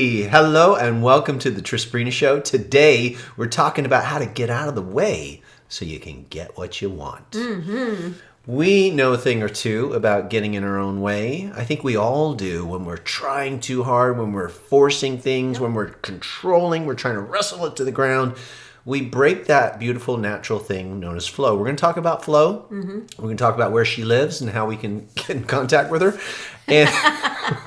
Hello and welcome to the Trisbrina Show. Today we're talking about how to get out of the way so you can get what you want. We know a thing or two about getting in our own way. I think we all do when we're trying too hard, when we're forcing things, when we're controlling, we're trying to wrestle it to the ground. We break that beautiful natural thing known as flow. We're going to talk about flow. We're going to talk about where she lives and how we can get in contact with her. And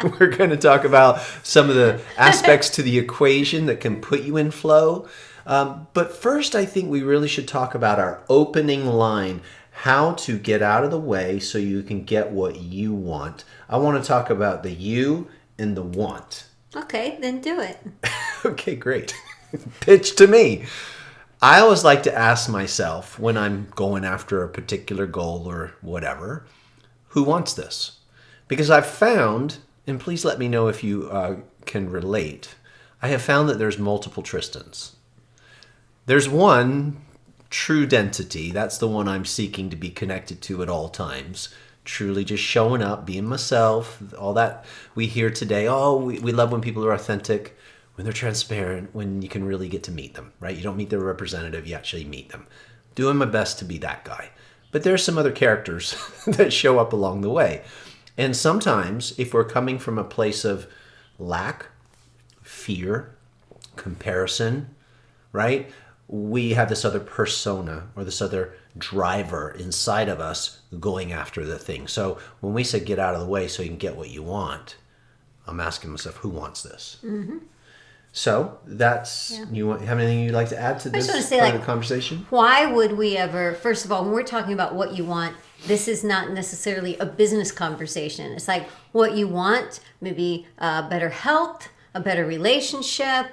we're going to talk about some of the aspects to the equation that can put you in flow. But first, I think we really should talk about our opening line, how to get out of the way so you can get what you want. I want to talk about the you and the want. Okay, then do it. Okay, great. Pitch to me. I always like to ask myself when I'm going after a particular goal or whatever, who wants this? Because I've found, and please let me know if you can relate, I have found that there's multiple Tristans. There's one true identity. That's the one I'm seeking to be connected to at all times. Truly just showing up, being myself, all that we hear today. Oh, we love when people are authentic, when they're transparent, when you can really get to meet them, right? You don't meet their representative, you actually meet them. Doing my best to be that guy. But there's some other characters that show up along the way. And sometimes, if we're coming from a place of lack, fear, comparison, right? We have this other persona or this other driver inside of us going after the thing. So when we say get out of the way so you can get what you want, I'm asking myself, who wants this? So that's, you have anything you'd like to add to this part of the conversation? Why would we ever, first of all, when we're talking about what you want, this is not necessarily a business conversation. It's like what you want, maybe better health, a better relationship,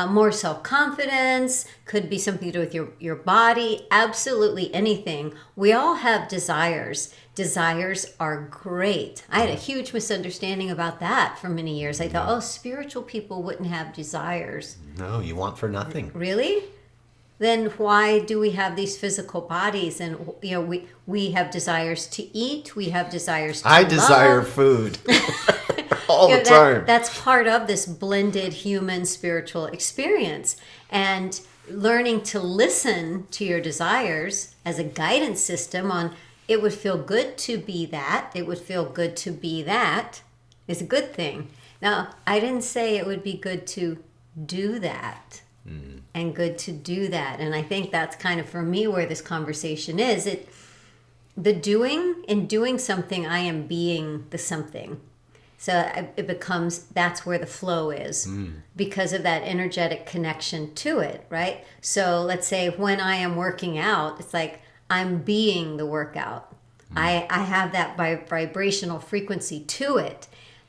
more self-confidence, could be something to do with your body, absolutely anything. We all have desires. Desires are great. I had a huge misunderstanding about that for many years. I thought, spiritual people wouldn't have desires. No, you want for nothing. Really? Then why do we have these physical bodies? And we have desires to eat. We have desires to love. Desire food all the time. That's part of this blended human spiritual experience. And learning to listen to your desires as a guidance system on it would feel good to be that, it would feel good to be that, is a good thing. Now, I didn't say it would be good to do that. And good to do that. And I think that's kind of for me where this conversation is. In doing something, I am being the something. So it becomes, that's where the flow is because of that energetic connection to it, right? So let's say when I am working out, it's like I'm being the workout. I have that vibrational frequency to it.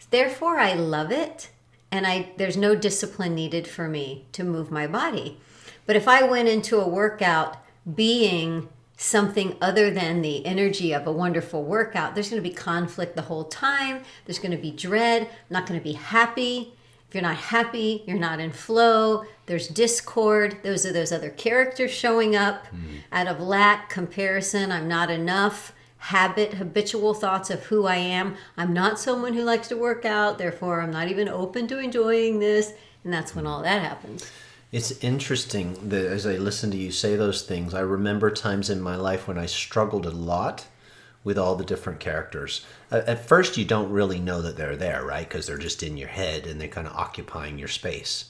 Therefore, I love it. And there's no discipline needed for me to move my body. But if I went into a workout being something other than the energy of a wonderful workout, there's going to be conflict the whole time. There's going to be dread. I'm not going to be happy. If you're not happy, you're not in flow. There's discord. Those are those other characters showing up out of lack, comparison, I'm not enough. Habitual thoughts of who I am. I'm not someone who likes to work out, therefore I'm not even open to enjoying this. And that's when all that happens. It's interesting that as I listen to you say those things, I remember times in my life when I struggled a lot with all the different characters. At first, you don't really know that they're there, right? Because they're just in your head and they're kind of occupying your space.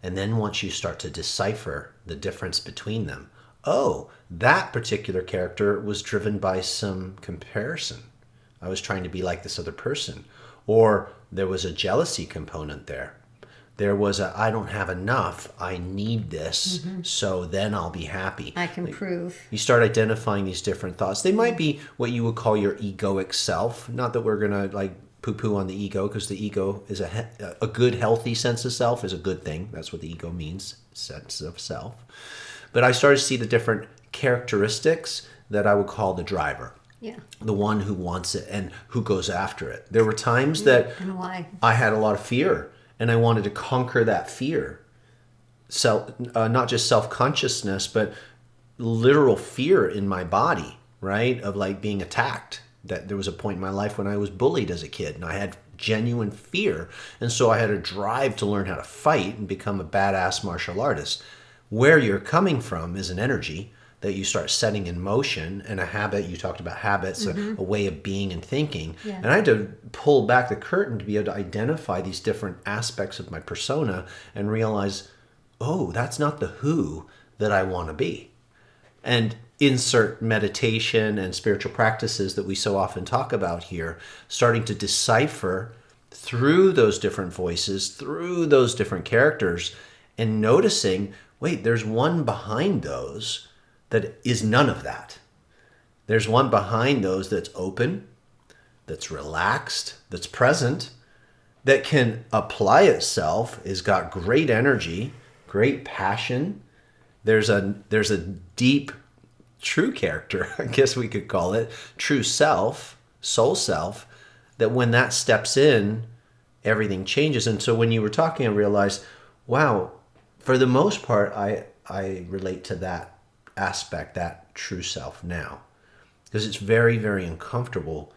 And then once you start to decipher the difference between them, oh, that particular character was driven by some comparison. I was trying to be like this other person. Or there was a jealousy component there. There was I don't have enough, I need this, so then I'll be happy. I can prove. You start identifying these different thoughts. They might be what you would call your egoic self. Not that we're going to poo-poo on the ego, because the ego is a good, healthy sense of self is a good thing. That's what the ego means, sense of self. But I started to see the different characteristics that I would call the driver. Yeah. The one who wants it and who goes after it. There were times that and why? I had a lot of fear and I wanted to conquer that fear. So not just self-consciousness, but literal fear in my body, right? Of being attacked. That there was a point in my life when I was bullied as a kid and I had genuine fear. And so I had a drive to learn how to fight and become a badass martial artist. Where you're coming from is an energy that you start setting in motion, and a habit. You talked about habits, a way of being and thinking. Yeah. And I had to pull back the curtain to be able to identify these different aspects of my persona and realize, oh, that's not the who that I want to be. And insert meditation and spiritual practices that we so often talk about here, starting to decipher through those different voices, through those different characters, and noticing, wait, there's one behind those that is none of that. There's one behind those that's open, that's relaxed, that's present, that can apply itself, has got great energy, great passion. There's a deep, true character, I guess we could call it, true self, soul self, that when that steps in, everything changes. And so when you were talking, I realized, wow, for the most part, I relate to that aspect, that true self now, because it's very, very uncomfortable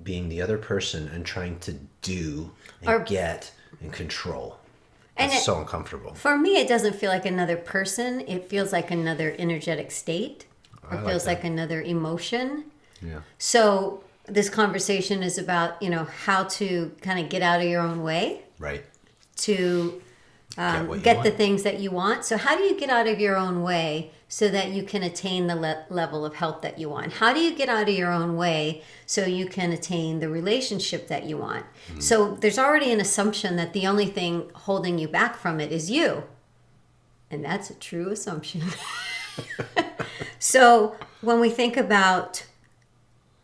being the other person and trying to do and get and control. And it's so uncomfortable. For me, it doesn't feel like another person. It feels like another energetic state, or feels like another emotion. Yeah. So this conversation is about, how to kind of get out of your own way. Right. To get the things that you want. So how do you get out of your own way so that you can attain the level of health that you want? How do you get out of your own way so you can attain the relationship that you want? Mm-hmm. So there's already an assumption that the only thing holding you back from it is you. And that's a true assumption. So when we think about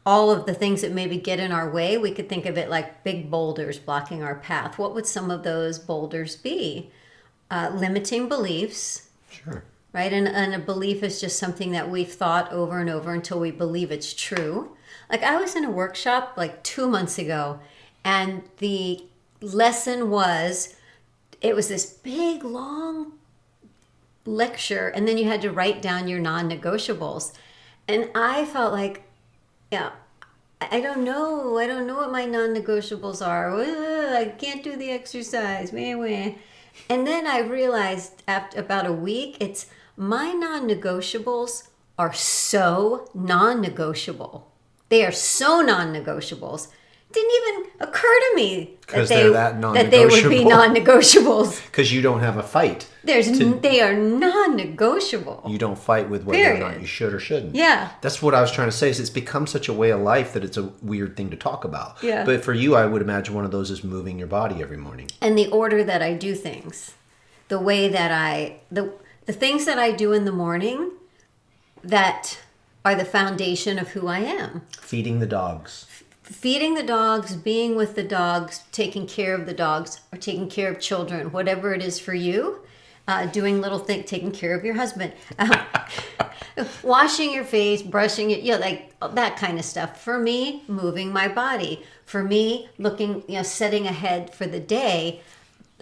all of the things that maybe get in our way, we could think of it like big boulders blocking our path. What would some of those boulders be? Limiting beliefs. Sure. Right? And a belief is just something that we've thought over and over until we believe it's true. Like I was in a workshop like 2 months ago, and the lesson was, it was this big, long lecture, and then you had to write down your non-negotiables. And I felt like, yeah, I don't know what my non-negotiables are. I can't do the exercise. And then I realized after about a week, it's my non-negotiables are so non-negotiable. They are so non-negotiables. Didn't even occur to me that they would be non-negotiables. Because you don't have a fight. They are non-negotiable. You don't fight with whether or not you should or shouldn't. Yeah. That's what I was trying to say, is it's become such a way of life that it's a weird thing to talk about. Yeah. But for you, I would imagine one of those is moving your body every morning. And the order that I do things. The way that the things that I do in the morning that are the foundation of who I am. Feeding the dogs. Feeding the dogs, being with the dogs, taking care of the dogs, or taking care of children, whatever it is for you. Doing little things, taking care of your husband, washing your face, brushing it, like that kind of stuff. For me, moving my body. For me, looking, setting ahead for the day.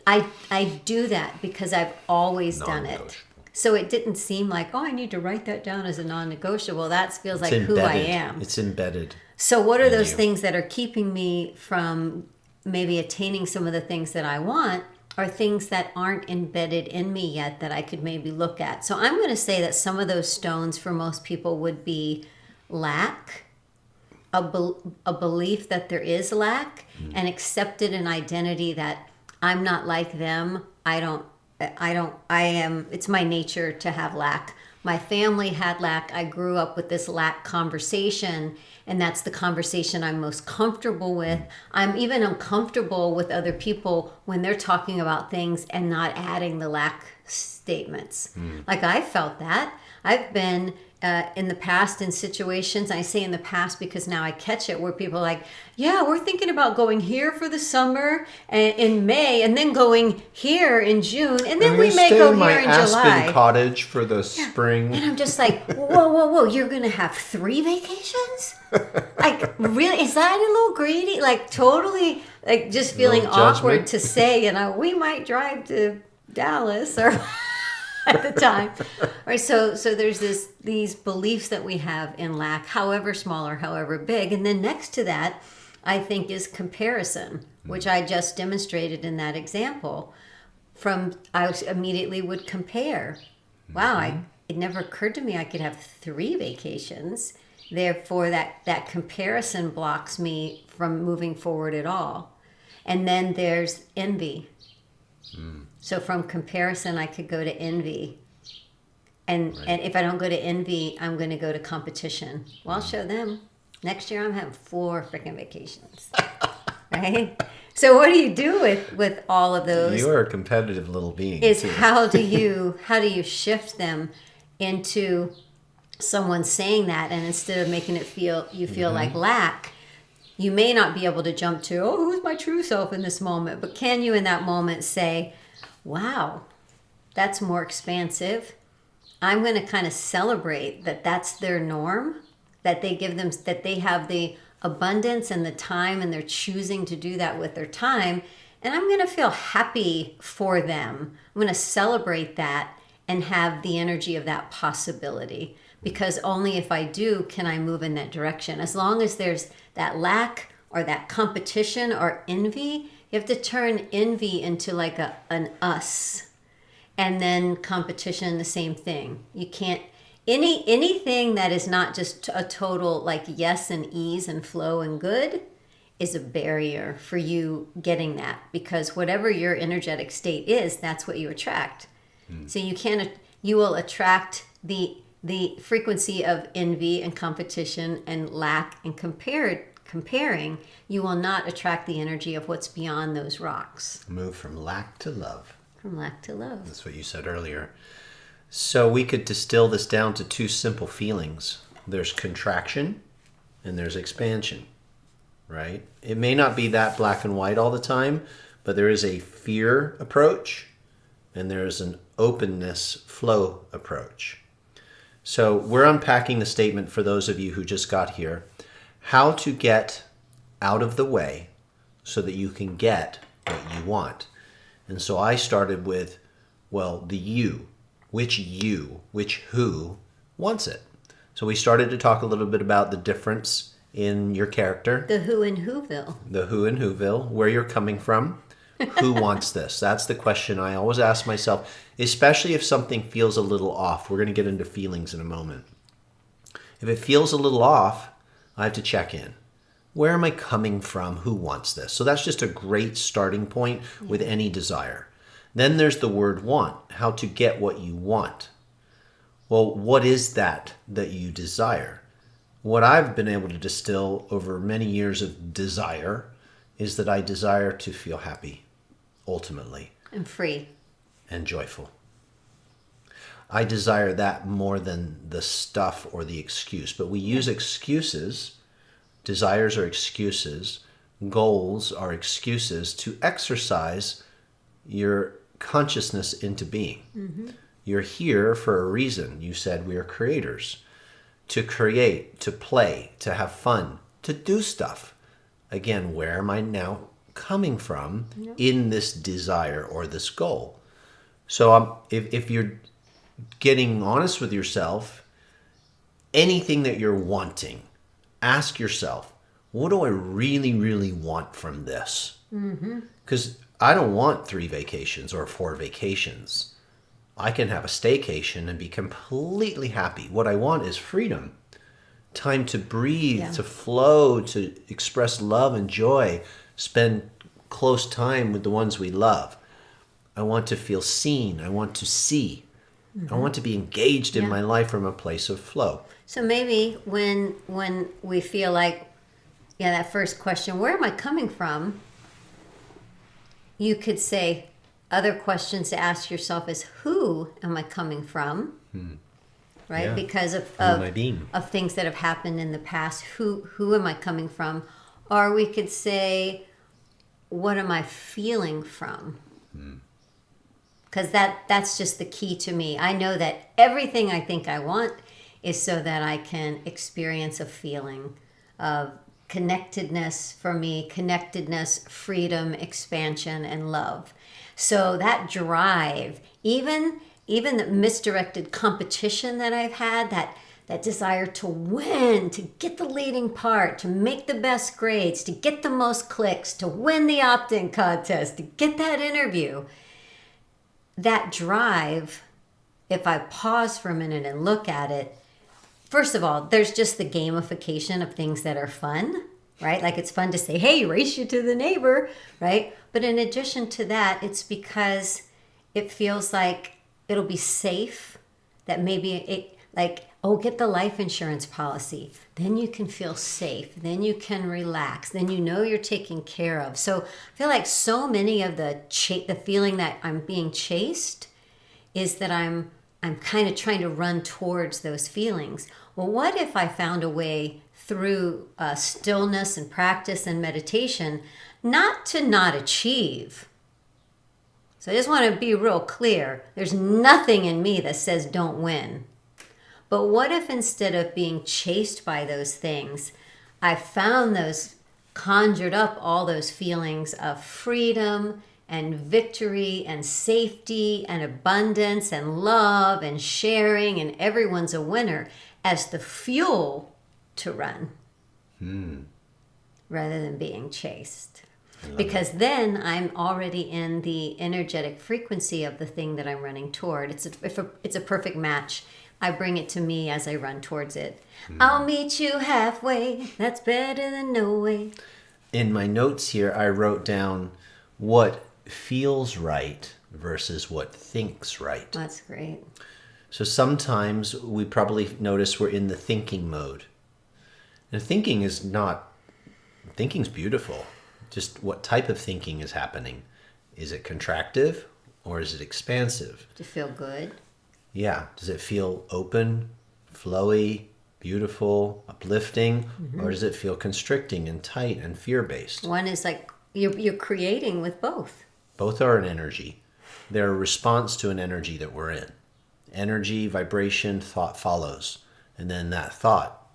I do that because I've always done it. So it didn't seem like, I need to write that down as a non-negotiable. That feels like who I am. It's embedded. So what are those things that are keeping me from maybe attaining some of the things that I want, are things that aren't embedded in me yet that I could maybe look at. So I'm going to say that some of those stones for most people would be lack, a belief that there is lack, and accepted an identity that I'm not like them. It's my nature to have lack. My family had lack. I grew up with this lack conversation, and that's the conversation I'm most comfortable with. I'm even uncomfortable with other people when they're talking about things and not adding the lack statements. Like I felt that. I've been in the past in situations, I say in the past because now I catch it, where people are like, yeah, we're thinking about going here for the summer in May, and then going here in June, and then we may go here in July. Aspen cottage for the spring. And I'm just like, whoa, you're going to have 3 vacations? Like, really? Is that a little greedy? Like, totally, like, just feeling awkward to say, we might drive to Dallas or... at the time. All right, so there's these beliefs that we have in lack, however small or however big. And then next to that, I think, is comparison. which I just demonstrated in that example. I immediately would compare. Wow, it never occurred to me I could have 3 vacations. Therefore, that comparison blocks me from moving forward at all. And then there's envy. So from comparison, I could go to envy. And if I don't go to envy, I'm going to go to competition. Well, I'll show them. Next year, I'm having 4 freaking vacations. Right? So what do you do with all of those? You're a competitive little being. Is too. how do you shift them into someone saying that, and instead of making it feel like lack, you may not be able to jump to, oh, who's my true self in this moment? But can you in that moment say, wow, that's more expansive. I'm going to kind of celebrate that that's their norm, that they have the abundance and the time, and they're choosing to do that with their time. And I'm going to feel happy for them. I'm going to celebrate that and have the energy of that possibility. Because only if I do can I move in that direction. As long as there's that lack or that competition or envy, you have to turn envy into like an us. And then competition, the same thing. You can't, anything that is not just a total like yes and ease and flow and good is a barrier for you getting that. Because whatever your energetic state is, that's what you attract. So you will attract the frequency of envy and competition and lack and comparing. You will not attract the energy of what's beyond those rocks. Move from lack to love. From lack to love. That's what you said earlier. So we could distill this down to 2 simple feelings. There's contraction and there's expansion, right? It may not be that black and white all the time, but there is a fear approach and there is an openness flow approach. So we're unpacking the statement for those of you who just got here, how to get out of the way so that you can get what you want. And so I started with, well, the you, which who wants it. So we started to talk a little bit about the difference in your character. The who in Whoville. The who in Whoville, where you're coming from. Who wants this? That's the question I always ask myself, especially if something feels a little off. We're going to get into feelings in a moment. If it feels a little off, I have to check in. Where am I coming from? Who wants this? So that's just a great starting point with any desire. Then there's the word want, how to get what you want. Well, what is that you desire? What I've been able to distill over many years of desire is that I desire to feel happy, ultimately. And free. And joyful. I desire that more than the stuff or the excuse. But we use excuses. Desires are excuses. Goals are excuses to exercise your consciousness into being. Mm-hmm. You're here for a reason. You said we are creators. To create, to play, to have fun, to do stuff. Again, where am I now coming from in this desire or this goal? So if you're getting honest with yourself, anything that you're wanting, ask yourself, what do I really, really want from this? Because I don't want 3 vacations or 4 vacations. I can have a staycation and be completely happy. What I want is freedom. Time to breathe, to flow, to express love and joy, spend close time with the ones we love. I want to feel seen. I want to see. I want to be engaged in my life from a place of flow. So maybe when we feel like, that first question, where am I coming from? You could say other questions to ask yourself is, who am I coming from? Right? Yeah. Because of things that have happened in the past. Who am I coming from? Or we could say, what am I feeling from? Because that's just the key to me. I know that everything I think I want is so that I can experience a feeling of connectedness for me, freedom, expansion, and love. So that drive, even the misdirected competition that I've had, that desire to win, to get the leading part, to make the best grades, to get the most clicks, to win the opt-in contest, to get that interview. That drive, if I pause for a minute and look at it, first of all, there's just the gamification of things that are fun, right? Like it's fun to say, hey, race you to the neighbor, right? But in addition to that, it's because it feels like it'll be safe, that maybe it, like, oh, get the life insurance policy. Then you can feel safe. Then you can relax. Then you know you're taken care of. So I feel like so many of the feeling that I'm being chased is that I'm kind of trying to run towards those feelings. Well, what if I found a way through stillness and practice and meditation not to not achieve? So I just want to be real clear. There's nothing in me that says don't win. But what if instead of being chased by those things, I found those, conjured up all those feelings of freedom and victory and safety and abundance and love and sharing and everyone's a winner as the fuel to run rather than being chased. Because then I'm already in the energetic frequency of the thing that I'm running toward. It's a perfect match. I bring it to me as I run towards it. I'll meet you halfway. That's better than no way. In my notes here, I wrote down what feels right versus what thinks right. That's great. So sometimes we probably notice we're in the thinking mode. And thinking's beautiful. Just what type of thinking is happening? Is it contractive or is it expansive? To feel good. Yeah. Does it feel open, flowy, beautiful, uplifting, or does it feel constricting and tight and fear-based? One is like you're creating with both. Both are an energy. They're a response to an energy that we're in. Energy, vibration, thought follows. And then that thought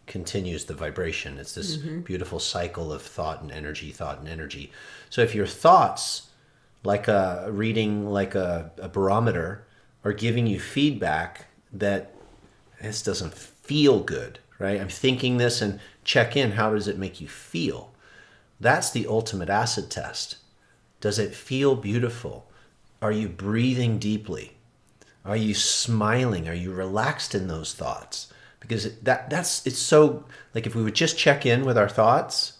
continues the vibration. It's this beautiful cycle of thought and energy, thought and energy. So if your thoughts, reading like a barometer, are giving you feedback that this doesn't feel good, right? I'm thinking this, and check in. How does it make you feel? That's the ultimate acid test. Does it feel beautiful? Are you breathing deeply? Are you smiling? Are you relaxed in those thoughts? Because it's so, like, if we would just check in with our thoughts,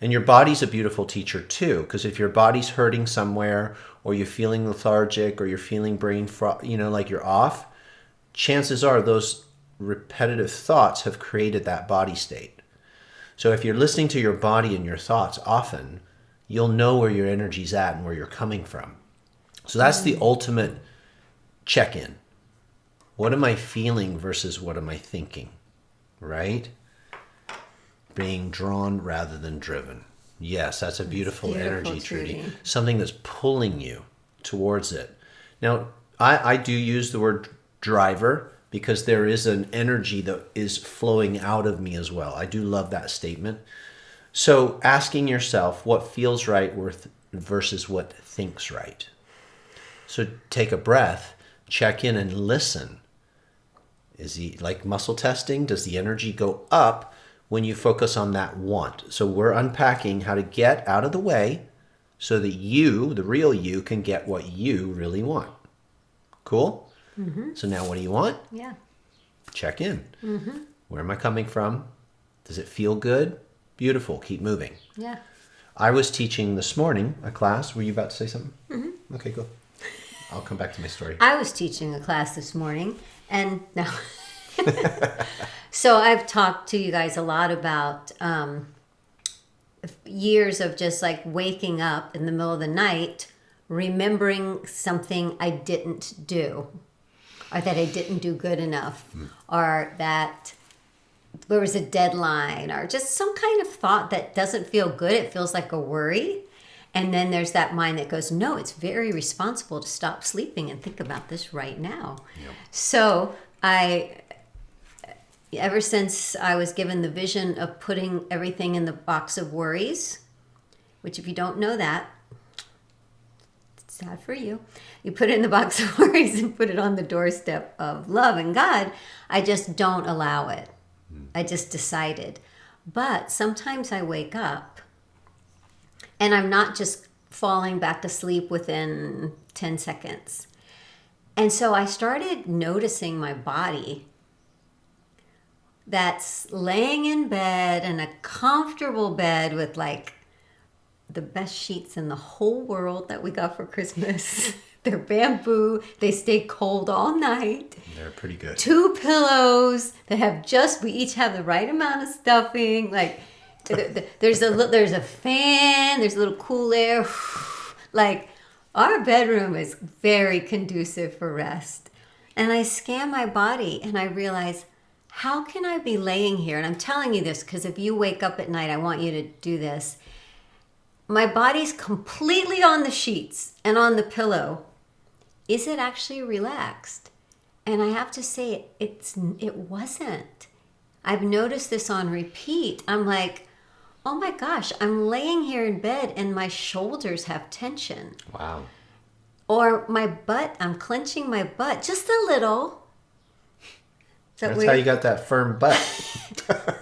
and your body's a beautiful teacher too, because if your body's hurting somewhere, or you're feeling lethargic, or you're feeling like you're off, chances are those repetitive thoughts have created that body state. So if you're listening to your body and your thoughts often, you'll know where your energy's at and where you're coming from. So that's the ultimate check-in. What am I feeling versus what am I thinking, right? Being drawn rather than driven. Yes, that's a beautiful energy, Trudy. Something that's pulling you towards it. Now, I do use the word driver because there is an energy that is flowing out of me as well. I do love that statement. So asking yourself what feels right versus what thinks right. So take a breath, check in and listen. Is he like muscle testing? Does the energy go up when you focus on that want? So we're unpacking how to get out of the way so that you, the real you, can get what you really want. Cool? Mm-hmm. So now what do you want? Yeah. Check in. Mm-hmm. Where am I coming from? Does it feel good? Beautiful. Keep moving. Yeah. I was teaching this morning a class. Were you about to say something? Mm-hmm. Okay, go. I'll come back to my story. I was teaching a class this morning, and no. So I've talked to you guys a lot about years of just like waking up in the middle of the night, remembering something I didn't do, or that I didn't do good enough, or that there was a deadline, or just some kind of thought that doesn't feel good. It feels like a worry. And then there's that mind that goes, no, it's very responsible to stop sleeping and think about this right now. Yep. So ever since I was given the vision of putting everything in the box of worries, which if you don't know that, sad for you. You put it in the box of worries and put it on the doorstep of love and God. I just don't allow it. I just decided. But sometimes I wake up and I'm not just falling back asleep within 10 seconds. And so I started noticing my body that's laying in bed, in a comfortable bed with like the best sheets in the whole world that we got for Christmas. They're bamboo. They stay cold all night. They're pretty good. 2 pillows that have we each have the right amount of stuffing. Like there's a fan. There's a little cool air. Like our bedroom is very conducive for rest. And I scan my body and I realize, how can I be laying here? And I'm telling you this because if you wake up at night, I want you to do this. My body's completely on the sheets and on the pillow. Is it actually relaxed? And I have to say, it wasn't. I've noticed this on repeat. I'm like, oh my gosh, I'm laying here in bed and my shoulders have tension. Wow. Or my butt, I'm clenching my butt just a little. That's how you got that firm butt.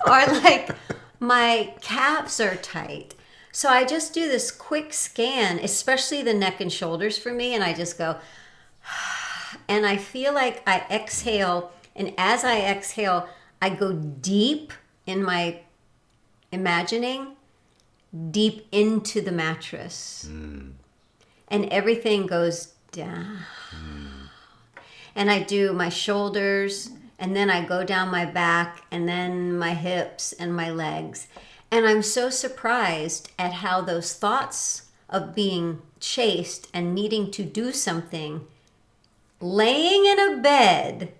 Or like my calves are tight. So I just do this quick scan, especially the neck and shoulders for me, and I just go, and I feel like I exhale, and as I exhale, I go deep in my imagining, deep into the mattress. And everything goes down. And I do my shoulders, and then I go down my back, and then my hips and my legs. And I'm so surprised at how those thoughts of being chased and needing to do something, laying in a bed,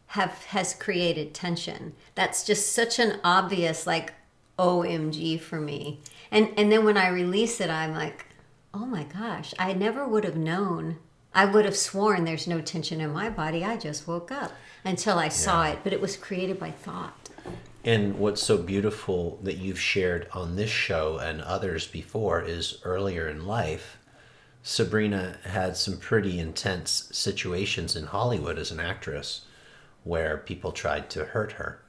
has created tension. That's just such an obvious, like, OMG for me. And then when I release it, I'm like, oh my gosh, I never would have known. I would have sworn there's no tension in my body. I just woke up until I saw it, but it was created by thought. And what's so beautiful that you've shared on this show and others before is earlier in life, Sabrina had some pretty intense situations in Hollywood as an actress where people tried to hurt her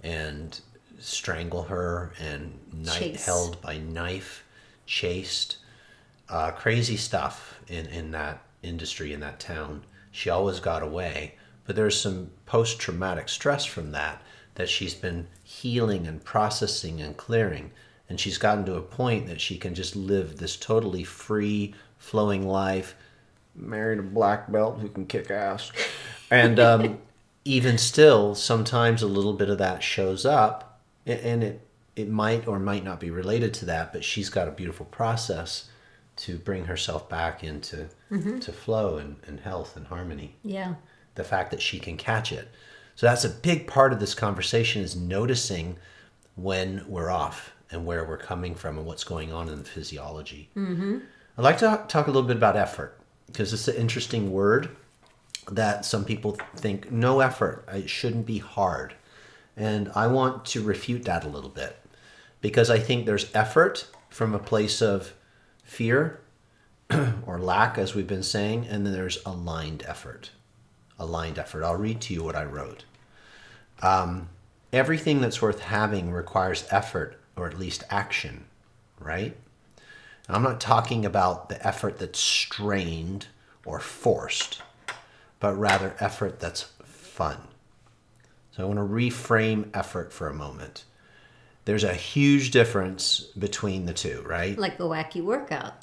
and strangle her and held by knife, chased, crazy stuff in that industry, in that town. She always got away, but there's some post-traumatic stress from that she's been healing and processing and clearing. And she's gotten to a point that she can just live this totally free flowing life, married a black belt who can kick ass. And even still, sometimes a little bit of that shows up, and it might or might not be related to that, but she's got a beautiful process to bring herself back into to flow and health and harmony. Yeah. The fact that she can catch it. So that's a big part of this conversation, is noticing when we're off and where we're coming from and what's going on in the physiology. I'd like to talk a little bit about effort, because it's an interesting word that some people think, no effort, it shouldn't be hard. And I want to refute that a little bit, because I think there's effort from a place of fear or lack, as we've been saying, and then there's aligned effort. Aligned effort. I'll read to you what I wrote. Everything that's worth having requires effort, or at least action, right? I'm not talking about the effort that's strained or forced, but rather effort that's fun. So I want to reframe effort for a moment. There's a huge difference between the two, right? Like the wacky workout.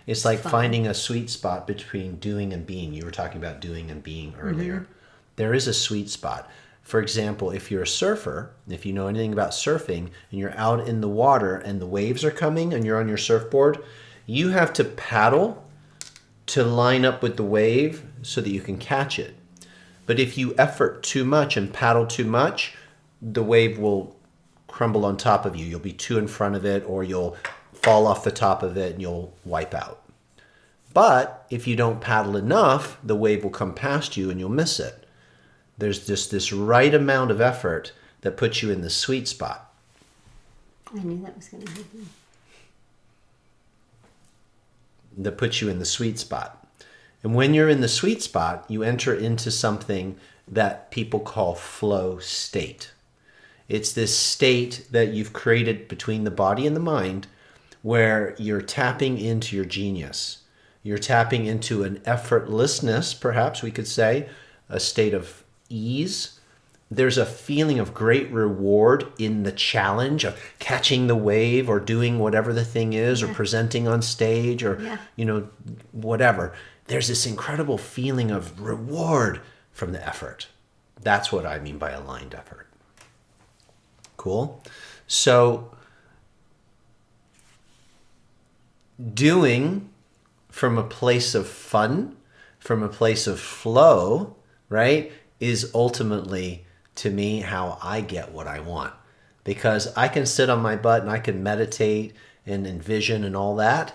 It's like finding a sweet spot between doing and being. You were talking about doing and being earlier. There is a sweet spot. For example, if you're a surfer, if you know anything about surfing, and you're out in the water and the waves are coming and you're on your surfboard, you have to paddle to line up with the wave so that you can catch it. But if you effort too much and paddle too much, the wave will crumble on top of you. You'll be too in front of it, or you'll fall off the top of it and you'll wipe out. But if you don't paddle enough, the wave will come past you and you'll miss it. There's just this right amount of effort that puts you in the sweet spot. I knew that was going to happen. that puts you in the sweet spot. And when you're in the sweet spot, you enter into something that people call flow state. It's this state that you've created between the body and the mind where you're tapping into your genius. You're tapping into an effortlessness, perhaps we could say, a state of ease. There's a feeling of great reward in the challenge of catching the wave or doing whatever the thing is, or presenting on stage, or, whatever. There's this incredible feeling of reward from the effort. That's what I mean by aligned effort. Cool? So, doing from a place of fun, from a place of flow, right, is ultimately, to me, how I get what I want. Because I can sit on my butt and I can meditate and envision and all that.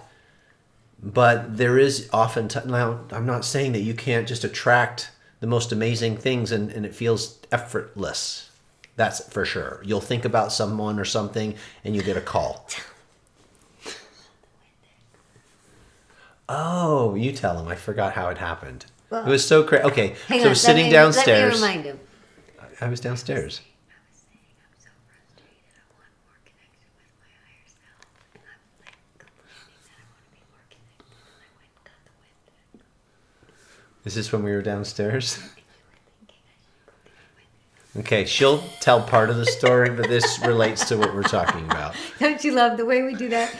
But there is often, now I'm not saying that you can't just attract the most amazing things and it feels effortless. That's for sure. You'll think about someone or something and you get a call. Oh, you tell him. I forgot how it happened. Well, it was so crazy. Okay, so I was sitting downstairs. Let me remind him. I was downstairs. Is this when we were downstairs? Okay, she'll tell part of the story, but this relates to what we're talking about. Don't you love the way we do that?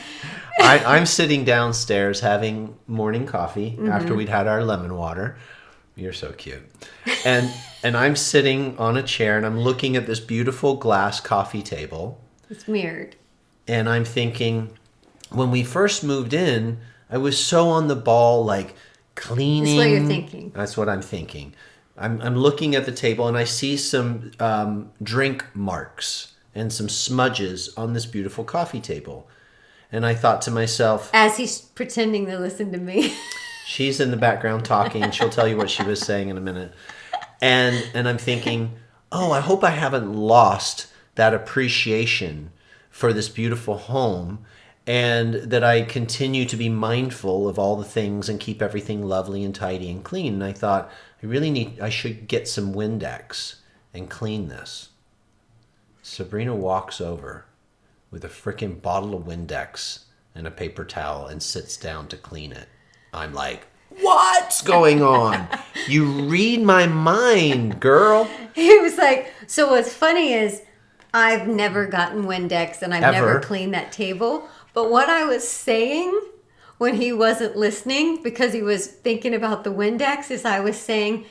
I'm sitting downstairs having morning coffee after we'd had our lemon water. You're so cute. And I'm sitting on a chair and I'm looking at this beautiful glass coffee table. It's mirrored. And I'm thinking, when we first moved in, I was so on the ball, like cleaning. That's what you're thinking. That's what I'm thinking. I'm looking at the table and I see some drink marks and some smudges on this beautiful coffee table. And I thought to myself, as he's pretending to listen to me. She's in the background talking. She'll tell you what she was saying in a minute. And I'm thinking, oh, I hope I haven't lost that appreciation for this beautiful home, and that I continue to be mindful of all the things and keep everything lovely and tidy and clean. And I thought, I should get some Windex and clean this. Sabrina walks over with a freaking bottle of Windex and a paper towel and sits down to clean it. I'm like, what's going on? You read my mind, girl. He was like, so what's funny is I've never gotten Windex and I've never cleaned that table. But what I was saying when he wasn't listening, because he was thinking about the Windex, is I was saying,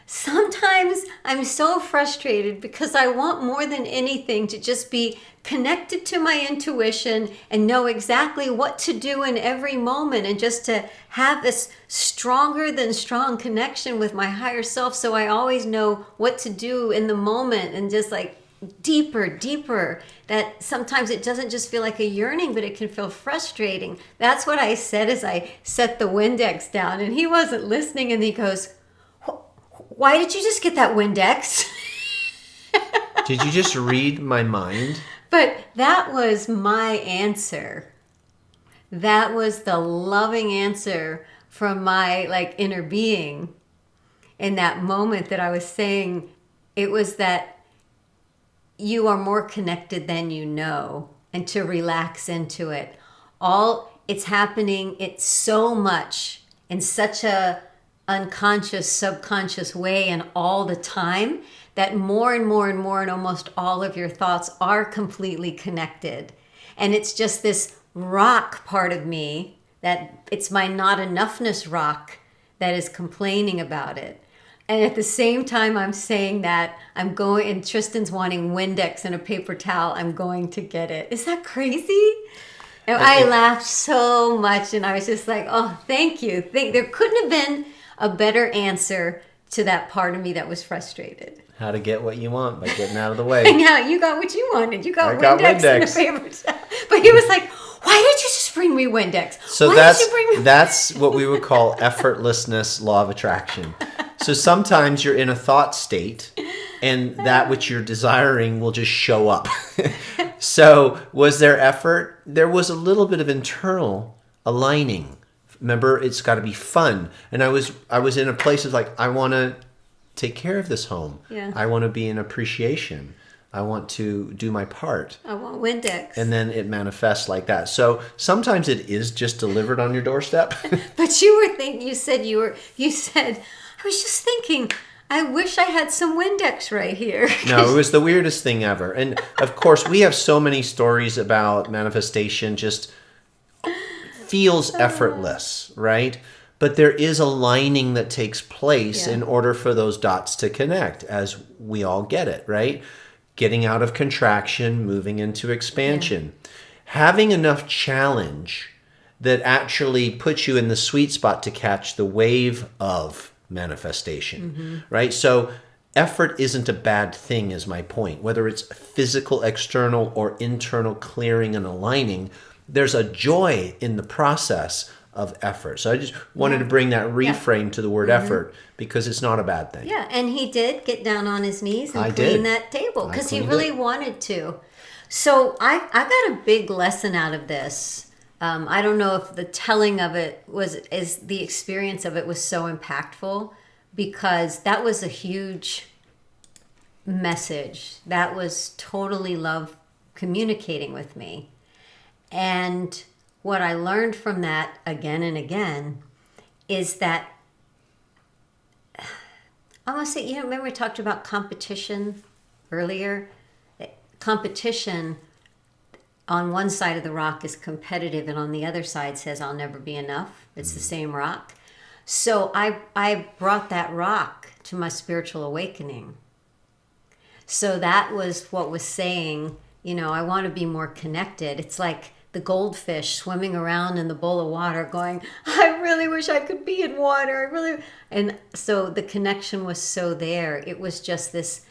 sometimes I'm so frustrated because I want more than anything to just be connected to my intuition and know exactly what to do in every moment, and just to have this stronger than strong connection with my higher self, so I always know what to do in the moment, and just like deeper, that sometimes it doesn't just feel like a yearning, but it can feel frustrating. That's what I said as I set the Windex down, and he wasn't listening, and he goes, why did you just get that Windex? Did you just read my mind? But that was my answer. That was the loving answer from my inner being in that moment that I was saying. It was that you are more connected than you know, and to relax into it. It's happening, it's so much in such a unconscious, subconscious way, and all the time, that more and more and more, and almost all of your thoughts are completely connected. And it's just this rock part of me, that it's my not enoughness rock, that is complaining about it. And at the same time I'm saying that, I'm going, and Tristan's wanting Windex and a paper towel, I'm going to get it. Is that crazy? And I laughed so much, and I was just like, oh, thank you. There couldn't have been a better answer to that part of me that was frustrated. How to get what you want by getting out of the way. Now you got what you wanted. You got Windex and a paper towel. But he was like, why did you just bring me Windex? So that's what we would call effortlessness, law of attraction. So sometimes you're in a thought state, and that which you're desiring will just show up. So was there effort? There was a little bit of internal aligning Remember, it's got to be fun. And I was in a place of like, I want to take care of this home. Yeah. I want to be in appreciation. I want to do my part. I want Windex. And then it manifests like that. So sometimes it is just delivered on your doorstep. But you were thinking, you said, I was just thinking, I wish I had some Windex right here. No, it was the weirdest thing ever. And of course, we have so many stories about manifestation just feels effortless, right? But there is a lining that takes place in order for those dots to connect, as we all get it, right? Getting out of contraction, moving into expansion. Having enough challenge that actually puts you in the sweet spot to catch the wave of manifestation, right? So effort isn't a bad thing, is my point. Whether it's physical, external, or internal clearing and aligning, there's a joy in the process of effort. So I just wanted to bring that reframe to the word effort, because it's not a bad thing. Yeah, and he did get down on his knees and I clean did. that table because he cleaned really it. wanted to. So I got a big lesson out of this. I don't know if the telling of it is the experience of it was so impactful, because that was a huge message. That was totally love communicating with me. And what I learned from that again and again is that I want to say, remember we talked about competition earlier? Competition on one side of the rock is competitive, and on the other side says, I'll never be enough. It's the same rock. So I brought that rock to my spiritual awakening. So that was what was saying, I want to be more connected. It's like the goldfish swimming around in the bowl of water going, I really wish I could be in water. And so the connection was so there. It was just this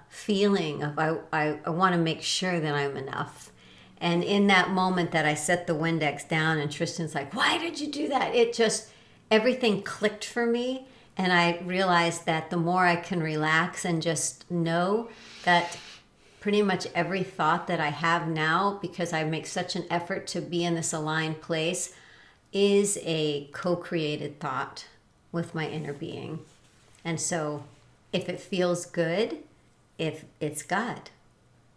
feeling of I want to make sure that I'm enough. And in that moment that I set the Windex down and Tristan's like, why did you do that? It just, everything clicked for me. And I realized that the more I can relax and just know that pretty much every thought that I have now, because I make such an effort to be in this aligned place, is a co-created thought with my inner being. And so if it feels good, if it's God.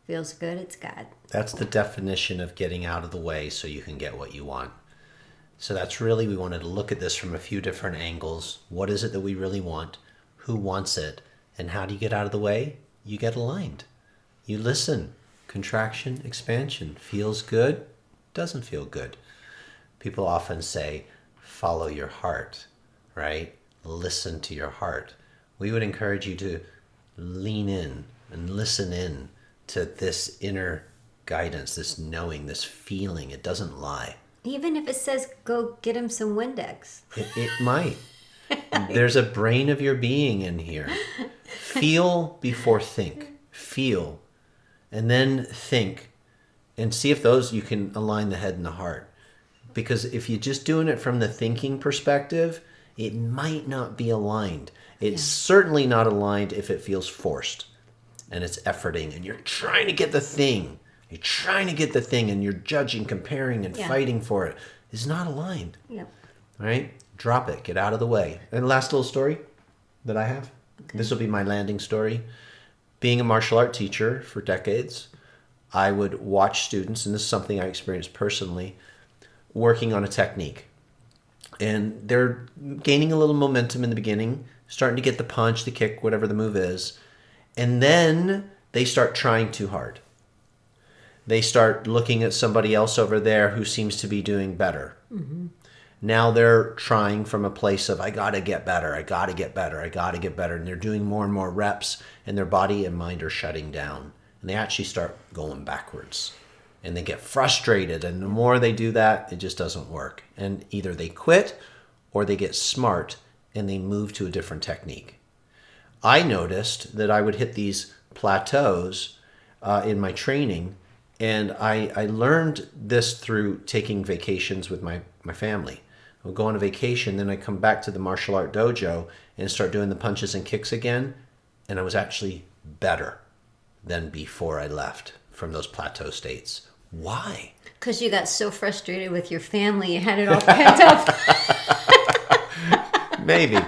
Feels good, it's God. That's the definition of getting out of the way so you can get what you want. So that's really, we wanted to look at this from a few different angles. What is it that we really want? Who wants it? And how do you get out of the way? You get aligned. You listen. Contraction, expansion. Feels good, doesn't feel good. People often say, follow your heart, right? Listen to your heart. We would encourage you to lean in and listen in to this inner guidance, this knowing, this feeling. It doesn't lie. Even if it says, go get him some Windex. It might. There's a brain of your being in here. Feel before think. Feel. And then think. And see if those, you can align the head and the heart. Because if you're just doing it from the thinking perspective, it might not be aligned. It's certainly not aligned if it feels forced. And it's efforting. And you're trying to get the thing. You're trying to get the thing. And you're judging, comparing, and fighting for it. It's not aligned. Yep. Right? Drop it. Get out of the way. And last little story that I have. Okay. This will be my landing story. Being a martial art teacher for decades, I would watch students, and this is something I experienced personally, working on a technique. And they're gaining a little momentum in the beginning, starting to get the punch, the kick, whatever the move is. And then they start trying too hard. They start looking at somebody else over there who seems to be doing better. Mm-hmm. Now they're trying from a place of, I got to get better, I got to get better, I got to get better. And they're doing more and more reps, and their body and mind are shutting down. And they actually start going backwards. And they get frustrated. And the more they do that, it just doesn't work. And either they quit or they get smart and they move to a different technique. I noticed that I would hit these plateaus in my training. And I learned this through taking vacations with my family. We'll go on a vacation, then I come back to the martial art dojo and start doing the punches and kicks again. And I was actually better than before I left from those plateau states. Why? Because you got so frustrated with your family, you had it all pent up. Maybe.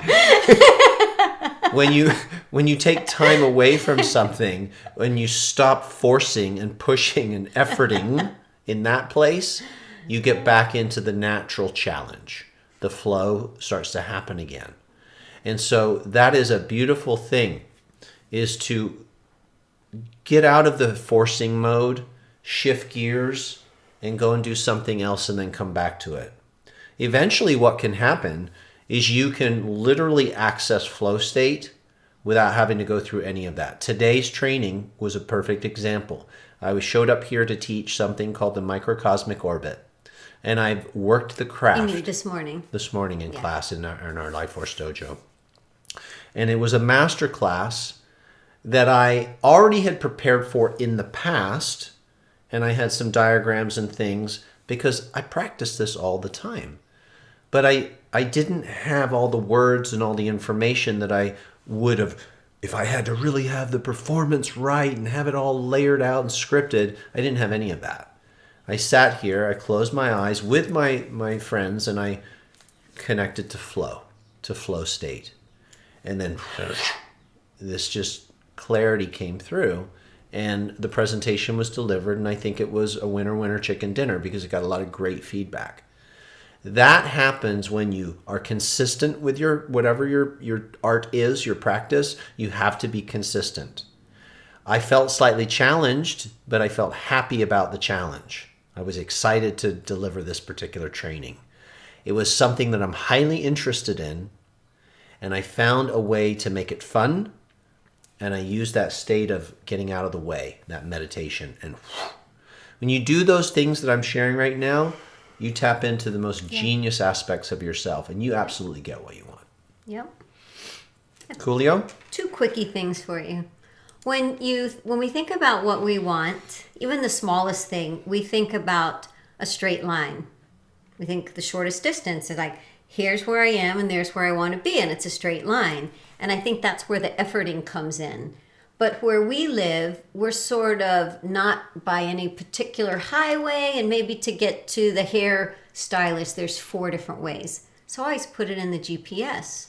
When you take time away from something, when you stop forcing and pushing and efforting in that place, you get back into the natural challenge. The flow starts to happen again. And so that is a beautiful thing, is to get out of the forcing mode, shift gears, and go and do something else and then come back to it. Eventually what can happen is you can literally access flow state without having to go through any of that. Today's training was a perfect example. I showed up here to teach something called the microcosmic orbit. And I've worked the craft. You mean this morning? This morning in class in our Life Force Dojo. And it was a master class that I already had prepared for in the past. And I had some diagrams and things because I practice this all the time. But I didn't have all the words and all the information that I would have if I had to really have the performance right and have it all layered out and scripted. I didn't have any of that. I sat here, I closed my eyes with my friends, and I connected to flow state. And then this just clarity came through, and the presentation was delivered, and I think it was a winner chicken dinner because it got a lot of great feedback. That happens when you are consistent with your whatever your art is, your practice. You have to be consistent. I felt slightly challenged, but I felt happy about the challenge. I was excited to deliver this particular training. It was something that I'm highly interested in, and I found a way to make it fun, and I used that state of getting out of the way, that meditation. And when you do those things that I'm sharing right now, you tap into the most genius aspects of yourself, and you absolutely get what you want. Yep. Coolio? 2 quickie things for you. When we think about what we want, even the smallest thing, we think about a straight line. We think the shortest distance is like, here's where I am and there's where I want to be, and it's a straight line. And I think that's where the efforting comes in. But where we live, we're sort of not by any particular highway, and maybe to get to the hair stylist, there's 4 different ways. So I always put it in the GPS.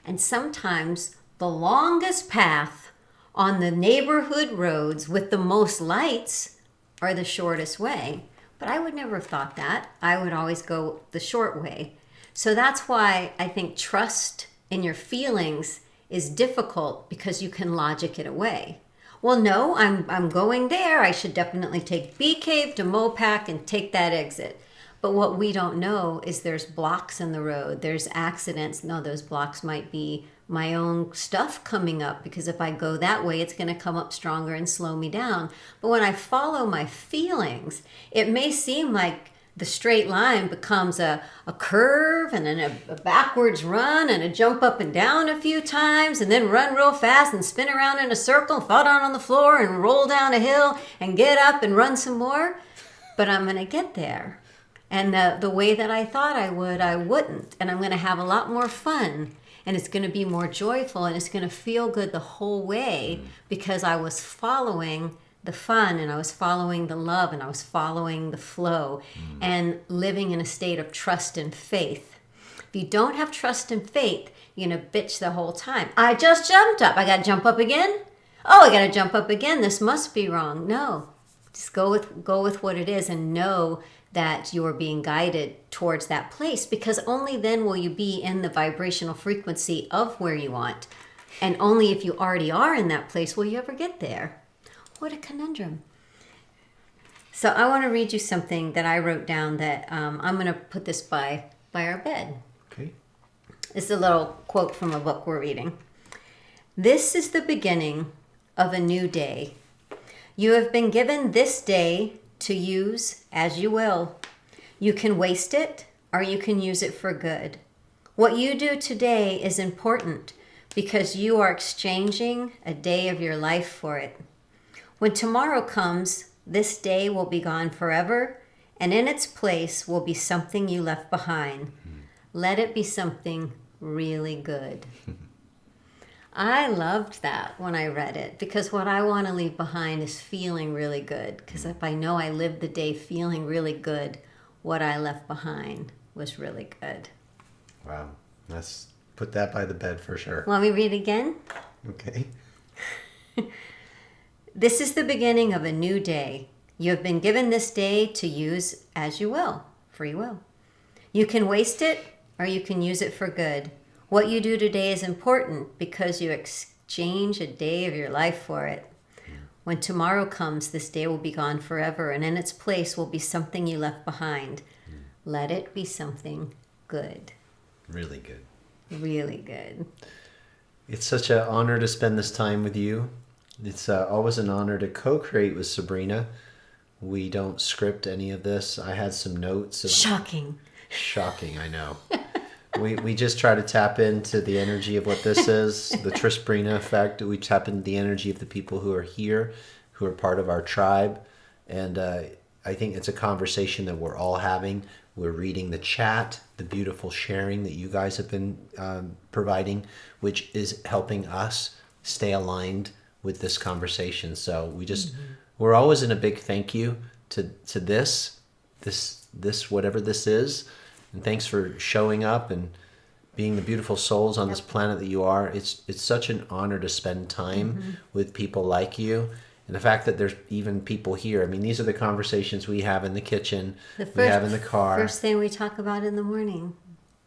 And sometimes the longest path on the neighborhood roads with the most lights are the shortest way. But I would never have thought that. I would always go the short way. So that's why I think trust in your feelings is difficult, because you can logic it away. Well, no, I'm going there. I should definitely take Bee Cave to Mopac and take that exit. But what we don't know is there's blocks in the road. There's accidents. No, those blocks might be my own stuff coming up, because if I go that way, it's going to come up stronger and slow me down. But when I follow my feelings, it may seem like the straight line becomes a curve, and then a backwards run, and a jump up and down a few times, and then run real fast and spin around in a circle, fall down on the floor and roll down a hill and get up and run some more. But I'm going to get there. And the way that I thought I would, I wouldn't. And I'm going to have a lot more fun. And it's going to be more joyful, and it's going to feel good the whole way, because I was following the fun, and I was following the love, and I was following the flow, and living in a state of trust and faith. If you don't have trust and faith, you're going to bitch the whole time. I just jumped up. I got to jump up again? Oh, I got to jump up again. This must be wrong. No. Just go with what it is, and know that you're being guided towards that place, because only then will you be in the vibrational frequency of where you want. And only if you already are in that place will you ever get there. What a conundrum. So I want to read you something that I wrote down that I'm going to put this by our bed. Okay. It's a little quote from a book we're reading. This is the beginning of a new day. You have been given this day to use as you will. You can waste it, or you can use it for good. What you do today is important, because you are exchanging a day of your life for it. When tomorrow comes, this day will be gone forever, and in its place will be something you left behind. Let it be something really good. I loved that when I read it because what I want to leave behind is feeling really good. Because if I know I lived the day feeling really good, what I left behind was really good. Wow. Let's put that by the bed for sure. Want me to read again? Okay. This is the beginning of a new day. You have been given this day to use as you will, free will. You can waste it or you can use it for good. What you do today is important because you exchange a day of your life for it. When tomorrow comes, this day will be gone forever, and in its place will be something you left behind. Let it be something good. Really good. Really good. It's such an honor to spend this time with you. It's always an honor to co-create with Sabrina. We don't script any of this. I had some notes. Shocking. Shocking, I know. We just try to tap into the energy of what this is, the Trisbrina effect. We tap into the energy of the people who are here, who are part of our tribe. And I think it's a conversation that we're all having. We're reading the chat, the beautiful sharing that you guys have been providing, which is helping us stay aligned with this conversation. So we're always in a big thank you to this whatever this is. And thanks for showing up and being the beautiful souls on this planet that you are. It's such an honor to spend time with people like you. And the fact that there's even people here. I mean, these are the conversations we have in the kitchen, we have in the car. First thing we talk about in the morning.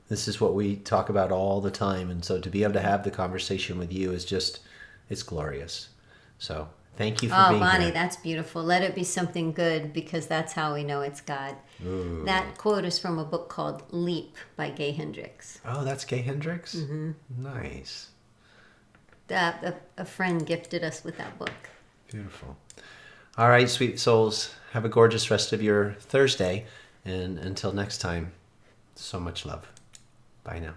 This is what we talk about all the time. And so to be able to have the conversation with you is just, it's glorious. So thank you for being Bonnie, here. that's beautiful. Let it be something good because that's how we know it's God. Ooh. That quote is from a book called Leap by Gay Hendricks. Oh, that's Gay Hendricks? Mm-hmm. Nice. A friend gifted us with that book. Beautiful. All right, sweet souls. Have a gorgeous rest of your Thursday. And until next time, so much love. Bye now.